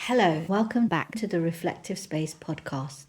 Hello, welcome back to the Reflective Space podcast.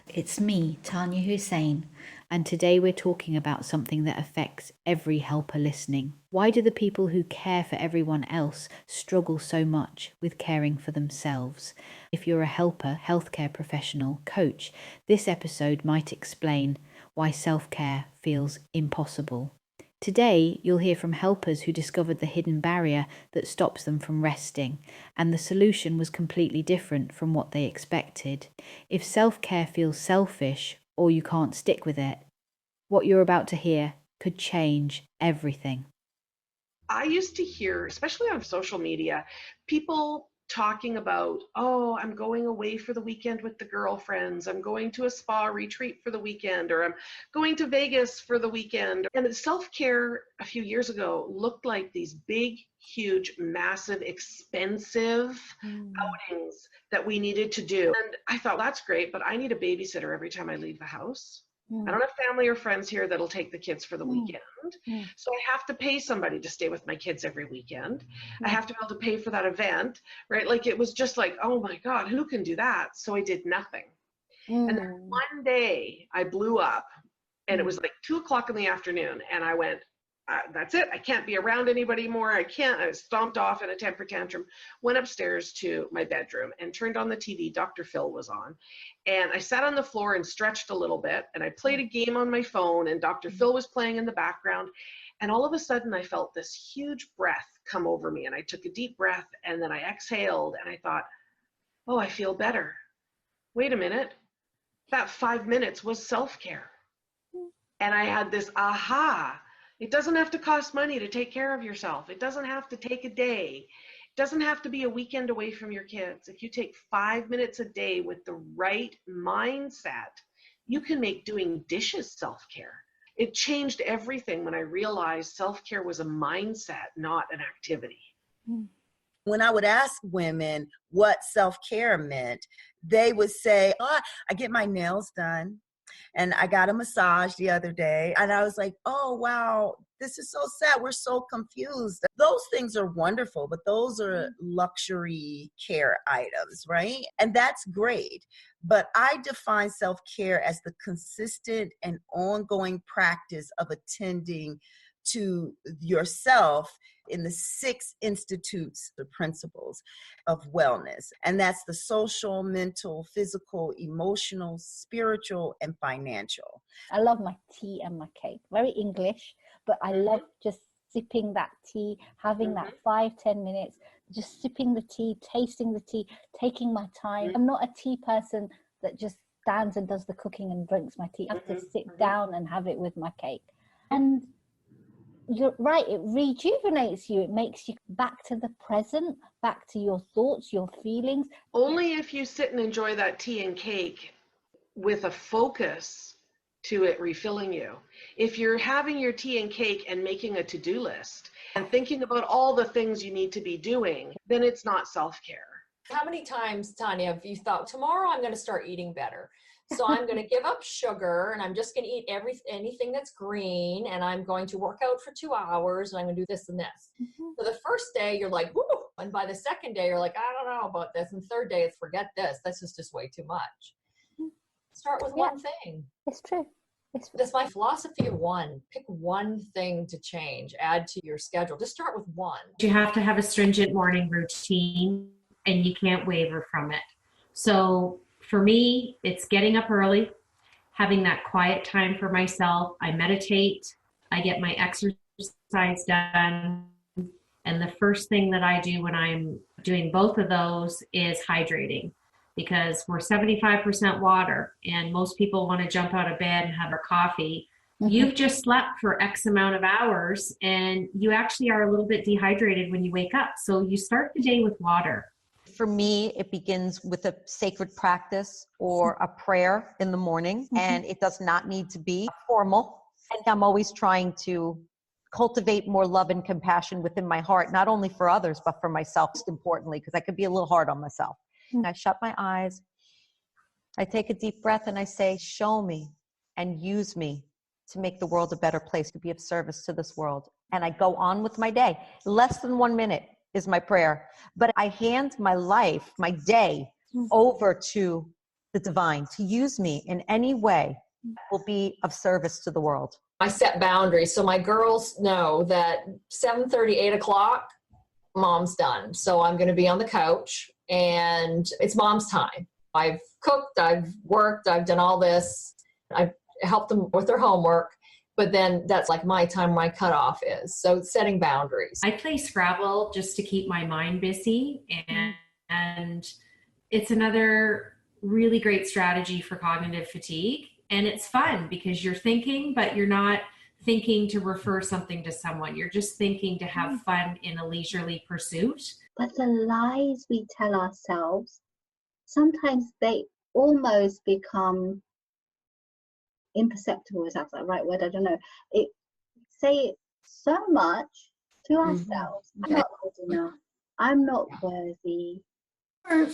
It's me, Tanya Hussein, and today we're talking about something that affects every helper listening. Why do the people who care for everyone else struggle so much with caring for themselves? If you're a helper, healthcare professional, coach, this episode might explain why self-care feels impossible. Today, you'll hear from helpers who discovered the hidden barrier that stops them from resting, and the solution was completely different from what they expected. If self-care feels selfish or you can't stick with it, what you're about to hear could change everything. I used to hear, especially on social media, people talking about, oh, I'm going away for the weekend with the girlfriends. I'm going to a spa retreat for the weekend, or I'm going to Vegas for the weekend. And self-care a few years ago looked like these big, huge, massive, expensive outings that we needed to do. And I thought, that's great, but I need a babysitter every time I leave the house. I don't have family or friends here that'll take the kids for the weekend. So I have to pay somebody to stay with my kids every weekend. I have to be able to pay for that event, right? Like it was just like, oh my God, who can do that? So I did nothing. And then one day I blew up and it was like 2:00 in the afternoon. And I went, that's it. I can't be around anybody more. I can't. I stomped off in a temper tantrum, went upstairs to my bedroom and turned on the TV. Dr. Phil was on. And I sat on the floor and stretched a little bit. And I played a game on my phone and Dr. Phil was playing in the background. And all of a sudden I felt this huge breath come over me. And I took a deep breath and then I exhaled and I thought, oh, I feel better. Wait a minute. That 5 minutes was self-care. And I had this aha. It doesn't have to cost money to take care of yourself. It doesn't have to take a day. It doesn't have to be a weekend away from your kids. If you take 5 minutes a day with the right mindset, you can make doing dishes self-care. It changed everything when I realized self-care was a mindset, not an activity. When I would ask women what self-care meant, they would say, oh, I get my nails done. And I got a massage the other day and I was like, oh, wow, this is so sad. We're so confused. Those things are wonderful, but those are luxury care items, right? And that's great. But I define self-care as the consistent and ongoing practice of attending to yourself in the 6 institutes, the principles of wellness. And that's the social, mental, physical, emotional, spiritual, and financial. I love my tea and my cake. Very English, but I love just sipping that tea, having that 5-10 minutes, just sipping the tea, tasting the tea, taking my time. I'm not a tea person that just stands and does the cooking and drinks my tea. I have to sit down and have it with my cake. And you're right, it rejuvenates you. It makes you back to the present, back to your thoughts, your feelings. Only if you sit and enjoy that tea and cake with a focus to it refilling you. If you're having your tea and cake and making a to-do list and thinking about all the things you need to be doing, then it's not self-care. How many times, Tanya, have you thought, tomorrow I'm going to start eating better? So I'm going to give up sugar and I'm just going to eat anything that's green and I'm going to work out for 2 hours and I'm going to do this and this. So the first day you're like, woo! And by the second day you're like, I don't know about this. And third day it's forget this. This is just way too much. Start with one thing. It's true. That's my philosophy of one. Pick one thing to change, add to your schedule. Just start with one. You have to have a stringent morning routine and you can't waver from it. So for me, it's getting up early, having that quiet time for myself. I meditate, I get my exercise done. And the first thing that I do when I'm doing both of those is hydrating, because we're 75% water and most people want to jump out of bed and have their coffee. You've just slept for X amount of hours and you actually are a little bit dehydrated when you wake up. So you start the day with water. For me, it begins with a sacred practice or a prayer in the morning, and it does not need to be formal. And I'm always trying to cultivate more love and compassion within my heart, not only for others, but for myself, most importantly, because I could be a little hard on myself. I shut my eyes, I take a deep breath, and I say, show me and use me to make the world a better place, to be of service to this world. And I go on with my day. Less than 1 minute. is my prayer. But I hand my life, my day over to the divine to use me in any way that will be of service to the world. I set boundaries. So my girls know that 7:30, 8 o'clock, mom's done. So I'm going to be on the couch and it's mom's time. I've cooked, I've worked, I've done all this. I've helped them with their homework. But then that's like my time, my cutoff is. So setting boundaries. I play Scrabble just to keep my mind busy. And it's another really great strategy for cognitive fatigue. And it's fun because you're thinking, but you're not thinking to refer something to someone. You're just thinking to have fun in a leisurely pursuit. But the lies we tell ourselves, sometimes they almost become imperceptible. Is that the right word? I don't know. It say it so much to ourselves. I'm not good enough. I'm not worthy.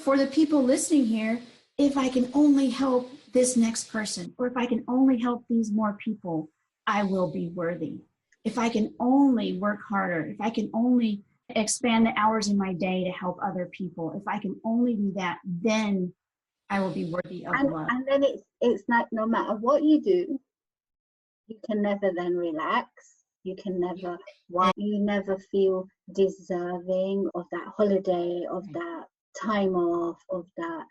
For the people listening here, if I can only help this next person, or if I can only help these more people, I will be worthy. If I can only work harder, if I can only expand the hours in my day to help other people, if I can only do that, then I will be worthy of love. And then it's like no matter what you do, you can never then relax. You can never, you never feel deserving of that holiday, of that time off, of that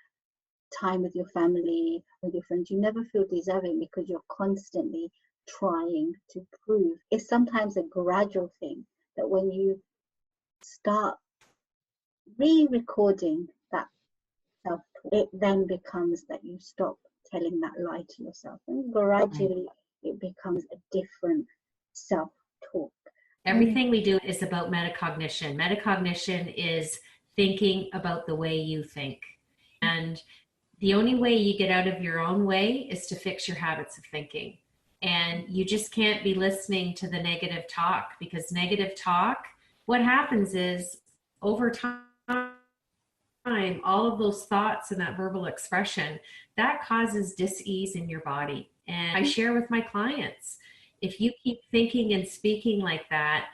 time with your family, with your friends. You never feel deserving because you're constantly trying to prove. It's sometimes a gradual thing that when you start re-recording that self, it then becomes that you stop telling that lie to yourself, and gradually it becomes a different self-talk. Everything we do is about metacognition. Metacognition is thinking about the way you think. And the only way you get out of your own way is to fix your habits of thinking. And you just can't be listening to the negative talk, because negative talk, what happens is over time, all of those thoughts and that verbal expression, that causes dis-ease in your body. And I share with my clients, if you keep thinking and speaking like that,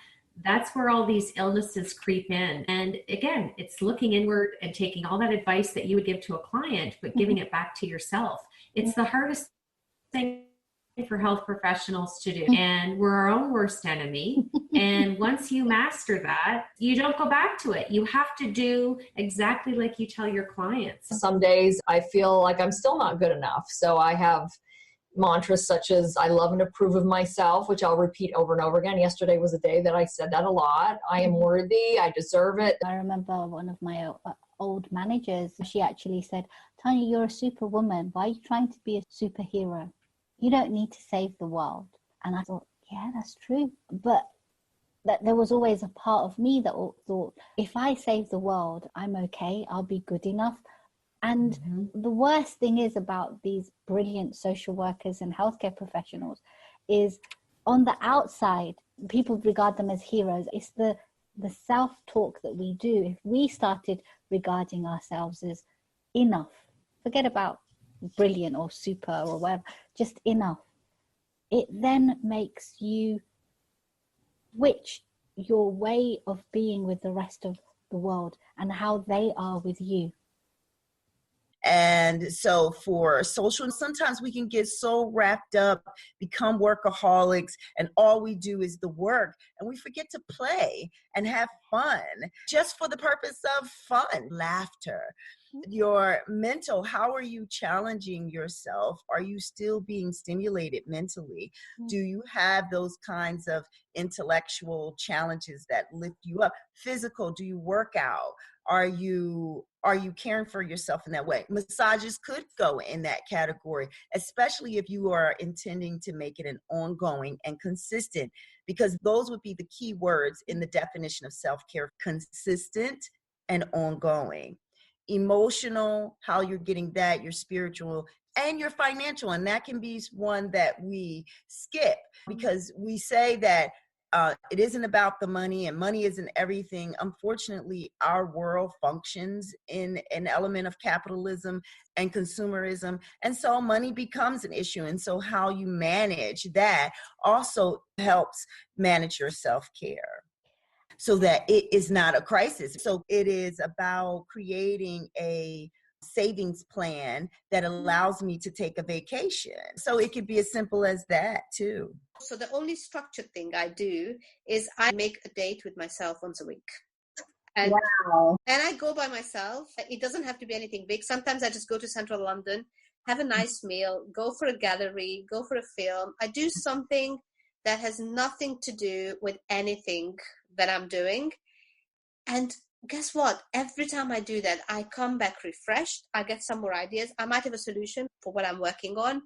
that's where all these illnesses creep in. And again, it's looking inward and taking all that advice that you would give to a client, but giving it back to yourself. It's the hardest thing for health professionals to do. And we're our own worst enemy. And once you master that, you don't go back to it. You have to do exactly like you tell your clients. Some days I feel like I'm still not good enough. So I have mantras such as I love and approve of myself, which I'll repeat over and over again. Yesterday was a day that I said that a lot. I am worthy. I deserve it. I remember one of my old managers, she actually said, Tanya, you're a superwoman. Why are you trying to be a superhero? You don't need to save the world. And I thought, yeah, that's true. But that there was always a part of me that thought, if I save the world, I'm okay. I'll be good enough. And the worst thing is about these brilliant social workers and healthcare professionals is on the outside, people regard them as heroes. It's the self-talk that we do. If we started regarding ourselves as enough, forget about brilliant or super or whatever, just enough, it then makes you switch your way of being with the rest of the world and how they are with you. And so for social, sometimes we can get so wrapped up, become workaholics, and all we do is the work, and we forget to play and have fun just for the purpose of fun, laughter. Your mental, how are you challenging yourself? Are you still being stimulated mentally? Do you have those kinds of intellectual challenges that lift you up? Physical, do you work out? Are you caring for yourself in that way? Massages could go in that category, especially if you are intending to make it an ongoing and consistent, because those would be the key words in the definition of self-care: consistent and ongoing. Emotional, how you're getting that, your spiritual, and your financial. And that can be one that we skip because we say that it isn't about the money and money isn't everything. Unfortunately, our world functions in an element of capitalism and consumerism. And so money becomes an issue. And so how you manage that also helps manage your self-care. so that it is not a crisis. So it is about creating a savings plan that allows me to take a vacation. So it could be as simple as that too. So the only structured thing I do is I make a date with myself once a week. And, Wow. and I go by myself. It doesn't have to be anything big. Sometimes I just go to central London, have a nice meal, go for a gallery, go for a film. I do something that has nothing to do with anything that I'm doing. And guess what? Every time I do that, I come back refreshed. I get some more ideas. I might have a solution for what I'm working on.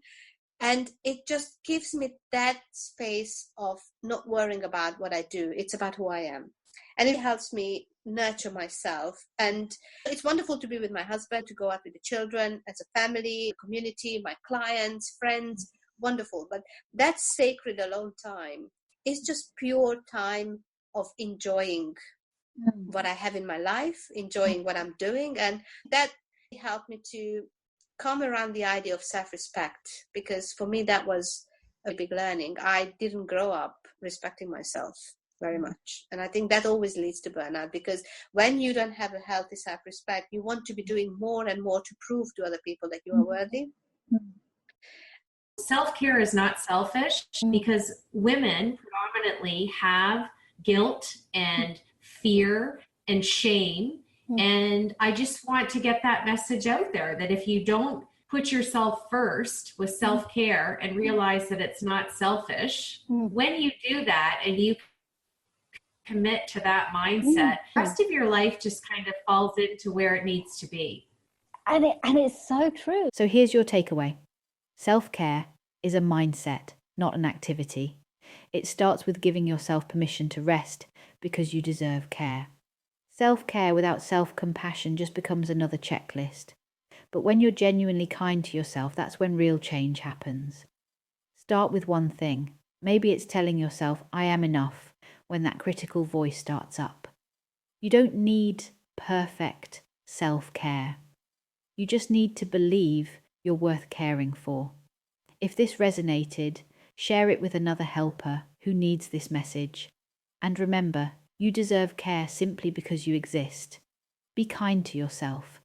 And it just gives me that space of not worrying about what I do. It's about who I am. And it helps me nurture myself. And it's wonderful to be with my husband, to go out with the children, as a family, community, my clients, friends. Wonderful. But that sacred alone time is just pure time of enjoying what I have in my life, enjoying what I'm doing. And that helped me to come around the idea of self-respect, because for me that was a big learning. I didn't grow up respecting myself very much, and I think that always leads to burnout, because when you don't have a healthy self-respect, you want to be doing more and more to prove to other people that you are worthy. Self-care is not selfish, because women predominantly have guilt and fear and shame. And I just want to get that message out there, that if you don't put yourself first with self-care and realize that it's not selfish, when you do that and you commit to that mindset, the rest of your life just kind of falls into where it needs to be. And it's so true. So here's your takeaway. Self-care is a mindset, not an activity. It starts with giving yourself permission to rest because you deserve care. Self-care without self-compassion just becomes another checklist. But when you're genuinely kind to yourself, that's when real change happens. Start with one thing. Maybe it's telling yourself, I am enough, when that critical voice starts up. You don't need perfect self-care. You just need to believe you're worth caring for. If this resonated, share it with another helper who needs this message. And remember, you deserve care simply because you exist. Be kind to yourself.